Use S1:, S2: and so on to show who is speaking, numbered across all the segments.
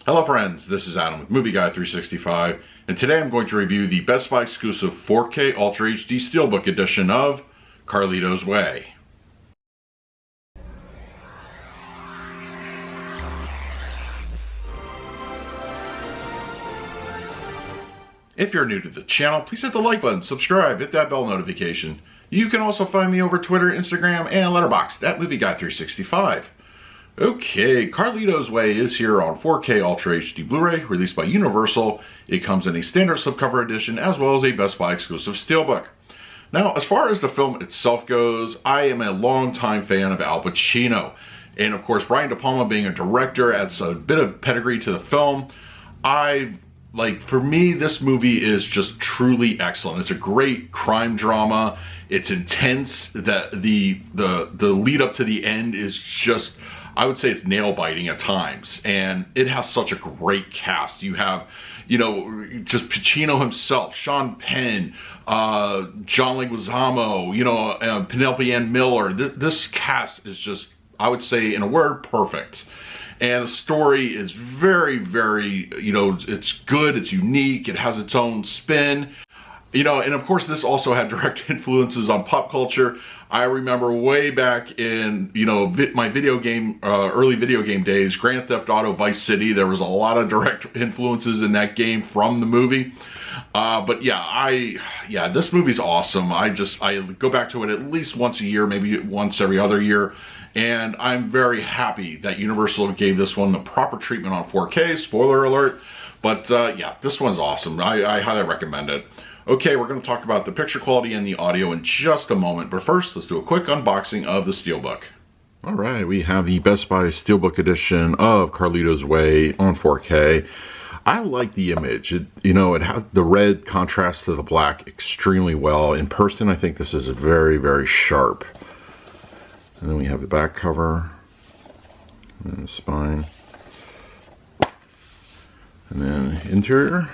S1: Hello friends, this is Adam with Movie Guy 365, and today I'm going to review the Best Buy exclusive 4K Ultra HD Steelbook edition of Carlito's Way. If you're new to the channel, please hit the like button, subscribe, hit that bell notification. You can also find me over Twitter, Instagram, and Letterboxd at Movie Guy 365. Okay, Carlito's Way is here on 4K Ultra HD Blu-ray, released by Universal. It comes in a standard slipcover edition as well as a Best Buy exclusive steelbook. Now, as far as the film itself goes, I am a longtime fan of Al Pacino. And of course, Brian De Palma being a director adds a bit of pedigree to the film. For me, this movie is just truly excellent. It's a great crime drama. It's intense. The lead up to the end is just, I would say it's nail biting at times, and it has such a great cast. You have, just Pacino himself, Sean Penn, John Leguizamo, Penelope Ann Miller. This cast is just, I would say, in a word, perfect. And the story is very, very, it's good, it's unique, it has its own spin. And of course this also had direct influences on pop culture. I remember way back in, my early video game days, Grand Theft Auto Vice City, there was a lot of direct influences in that game from the movie. This movie's awesome. I go back to it at least once a year, maybe once every other year. And I'm very happy that Universal gave this one the proper treatment on 4K, spoiler alert. But this one's awesome. I highly recommend it. Okay, we're going to talk about the picture quality and the audio in just a moment. But first, let's do a quick unboxing of the Steelbook. All right, we have the Best Buy Steelbook edition of Carlito's Way on 4K. I like the image. It has the red contrast to the black extremely well. In person, I think this is very, very sharp. And then we have the back cover, and the spine, and then interior,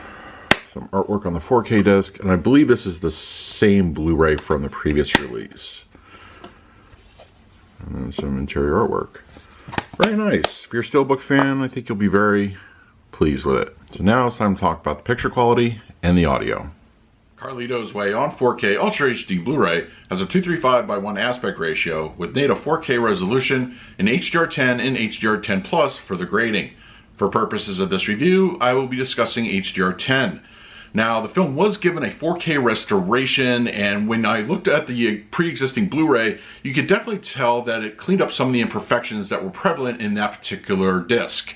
S1: some artwork on the 4K disc, and I believe this is the same Blu-ray from the previous release. And then some interior artwork. Very nice. If you're a Steelbook fan, I think you'll be very pleased with it. So now it's time to talk about the picture quality and the audio. Carlito's Way on 4K Ultra HD Blu-ray has a 235:1 aspect ratio with native 4K resolution in HDR10 and HDR10 Plus for the grading. For purposes of this review, I will be discussing HDR10. Now, the film was given a 4K restoration, and when I looked at the pre-existing Blu-ray, you could definitely tell that it cleaned up some of the imperfections that were prevalent in that particular disc.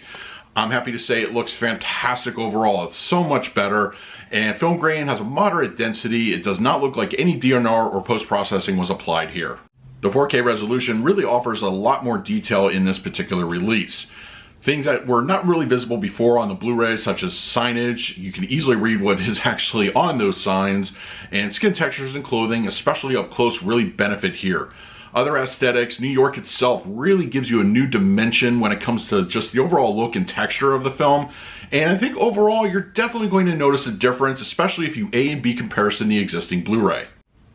S1: I'm happy to say it looks fantastic overall. It's so much better, and film grain has a moderate density. It does not look like any DNR or post-processing was applied here. The 4K resolution really offers a lot more detail in this particular release. Things that were not really visible before on the Blu-ray, such as signage, you can easily read what is actually on those signs, and skin textures and clothing, especially up close, really benefit here. Other aesthetics, New York itself really gives you a new dimension when it comes to just the overall look and texture of the film. And I think overall, you're definitely going to notice a difference, especially if you A and B comparison the existing Blu-ray.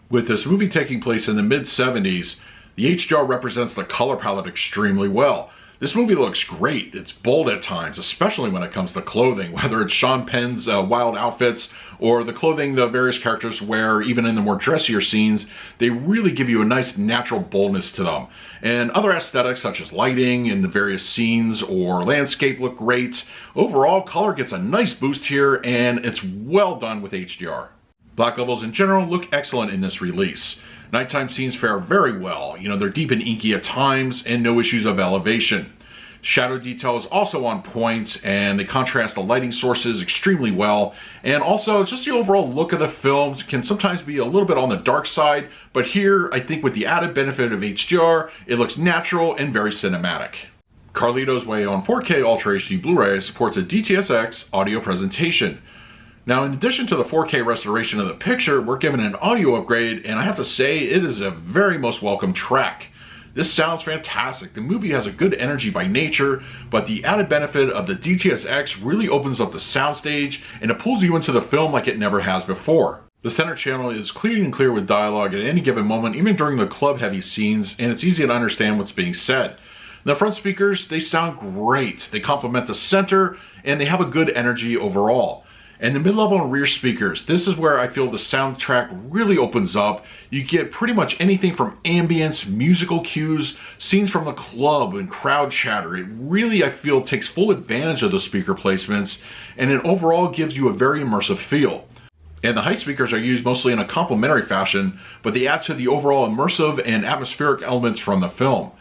S1: With this movie taking place in the mid-70s, the HDR represents the color palette extremely well. This movie looks great. It's bold at times, especially when it comes to clothing, whether it's Sean Penn's wild outfits or the clothing the various characters wear, even in the more dressier scenes. They really give you a nice natural boldness to them. And other aesthetics such as lighting in the various scenes or landscape look great. Overall, color gets a nice boost here, and it's well done with HDR. Black levels in general look excellent in this release. Nighttime scenes fare very well. They're deep and inky at times and no issues of elevation. Shadow detail is also on point, and they contrast the lighting sources extremely well. And also, just the overall look of the film can sometimes be a little bit on the dark side, but here, I think with the added benefit of HDR, it looks natural and very cinematic. Carlito's Way on 4K Ultra HD Blu-ray supports a Dtsx audio presentation. Now, in addition to the 4K restoration of the picture, we're given an audio upgrade, and I have to say, it is a very most welcome track. This sounds fantastic. The movie has a good energy by nature, but the added benefit of the Dtsx really opens up the soundstage, and it pulls you into the film like it never has before. The center channel is clean and clear with dialogue at any given moment, even during the club-heavy scenes, and it's easy to understand what's being said. The front speakers, they sound great. They complement the center and they have a good energy overall. And the mid-level and rear speakers, this is where I feel the soundtrack really opens up. You get pretty much anything from ambience, musical cues, scenes from the club, and crowd chatter. It really, I feel, takes full advantage of the speaker placements, and it overall gives you a very immersive feel. And the height speakers are used mostly in a complementary fashion, but they add to the overall immersive and atmospheric elements from the film.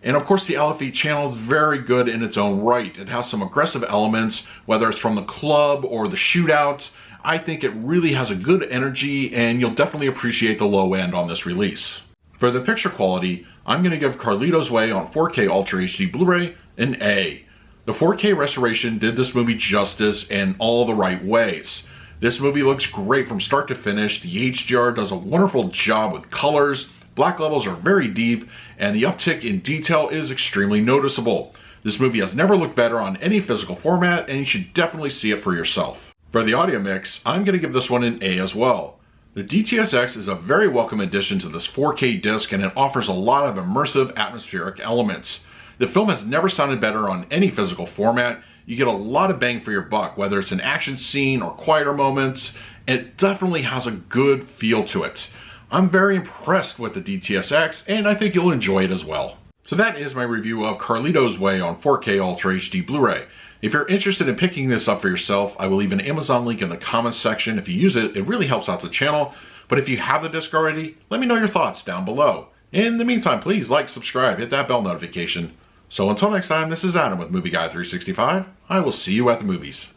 S1: And of course the LFE channel is very good in its own right. It has some aggressive elements, whether it's from the club or the shootout. I think it really has a good energy and you'll definitely appreciate the low end on this release. For the picture quality, I'm going to give Carlito's Way on 4K Ultra HD Blu-ray an A. The 4K restoration did this movie justice in all the right ways. This movie looks great from start to finish. The HDR does a wonderful job with colors. Black levels are very deep, and the uptick in detail is extremely noticeable. This movie has never looked better on any physical format, and you should definitely see it for yourself. For the audio mix, I'm going to give this one an A as well. The Dtsx is a very welcome addition to this 4K disc, and it offers a lot of immersive atmospheric elements. The film has never sounded better on any physical format. You get a lot of bang for your buck, whether it's an action scene or quieter moments. It definitely has a good feel to it. I'm very impressed with the Dtsx, and I think you'll enjoy it as well. So that is my review of Carlito's Way on 4K Ultra HD Blu-ray. If you're interested in picking this up for yourself, I will leave an Amazon link in the comments section. If you use it, it really helps out the channel. But if you have the disc already, let me know your thoughts down below. In the meantime, please like, subscribe, hit that bell notification. So until next time, this is Adam with Movie Guy 365. I will see you at the movies.